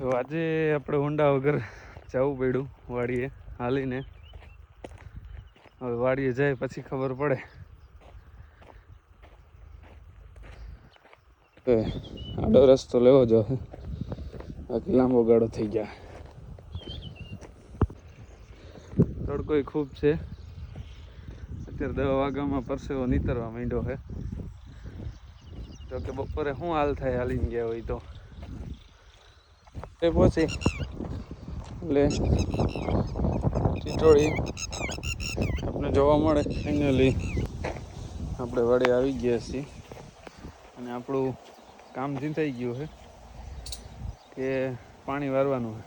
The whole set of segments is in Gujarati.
તો આજે આપણે ઊંડા વગર જવું પડ્યું વાડીએ હાલીને. હવે વાડીએ જાય પછી ખબર પડે કે આડો રસ્તો લેવો જોઈએ, બાકી લાંબો ગાળો થઈ ગયા. તડકોય ખૂબ છે. અત્યારે 10 વાગ્યામાં પરસેવો નીતરવા માંડ્યો છે. જો કે બપોરે શું હાલ થાય હાલીને ગયા હોય તો એ પહોંચી એટલે ટીટોળી આપણે જોવા મળે. ફાઇનલી આપણે વાડે આવી ગયા છીએ અને આપણું કામ જે થઈ ગયું છે કે પાણી વારવાનું છે.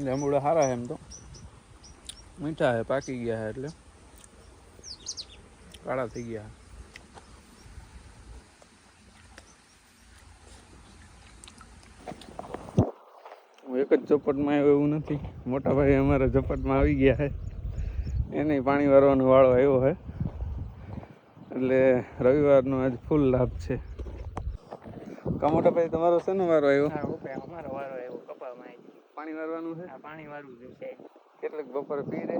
જાંબુડા સારા છે, એમ તો મીઠા છે, પાકી ગયા છે એટલે કાળા થઈ ગયા. હું એક જ ઝપટમાં આવ્યો એવું નથી, મોટા ભાઈ અમારા ઝપટમાં આવી ગયા છે. એને પાણી વારવાનો વાળો આવ્યો છે એટલે રવિવારનો આજ ફૂલ લાભ છે. મોટા ભાઈ તમારો શેનો વારો આવ્યો? અમારો વારો આવ્યો કપામાં. પાણી વારવાનું છે? પાણી વારવું છે. કેટલાક બપોરે પી રહે?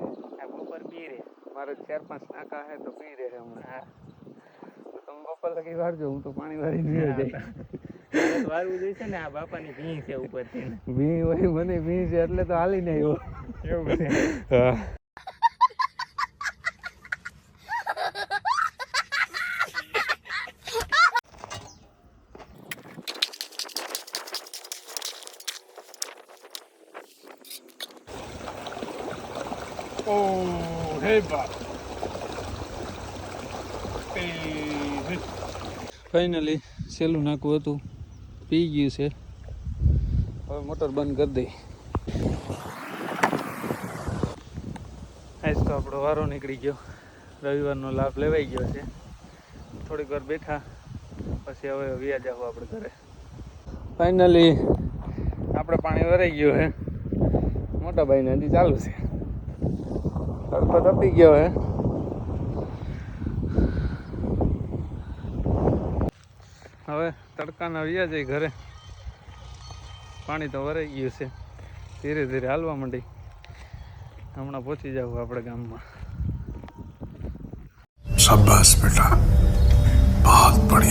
બપોર પી રહે. મારે 4-5 નાકા છે તો પી રહે હમણાં. તમે બપોર લગી વારજો, હું તો પાણી વારી નહીં જાય. વારવું જોઈશે ને. આ બાપાની ભીં છે ઉપરથી. ભીં હોય, મને ભીં છે એટલે તો હાલી નહીં આવ્યો. એવું છે. હા. ફાઇનલી સહેલું નાખવું હતું, પી ગયું છે. હવે મોટર બંધ કરી દઈ. આજ તો આપણો વારો નીકળી ગયો, રવિવારનો લાભ લેવાઈ ગયો છે. થોડીક વાર બેઠા પછી હવે વ્યા જાવ આપણે ઘરે. ફાઇનલી આપણે પાણી વરાઈ ગયું છે. મોટા ભાઈને હજી ચાલુ છે. તડકો તપી ગયો હે. હવે તડકાના વ્યા જાય ઘરે. પાણી તો વરાઈ ગયું છે, ધીરે ધીરે હાલવા માંડી. હમણાં પહોંચી જાવ આપણે ગામમાં. શાબાશ બેટા, બહુત બઢિયા.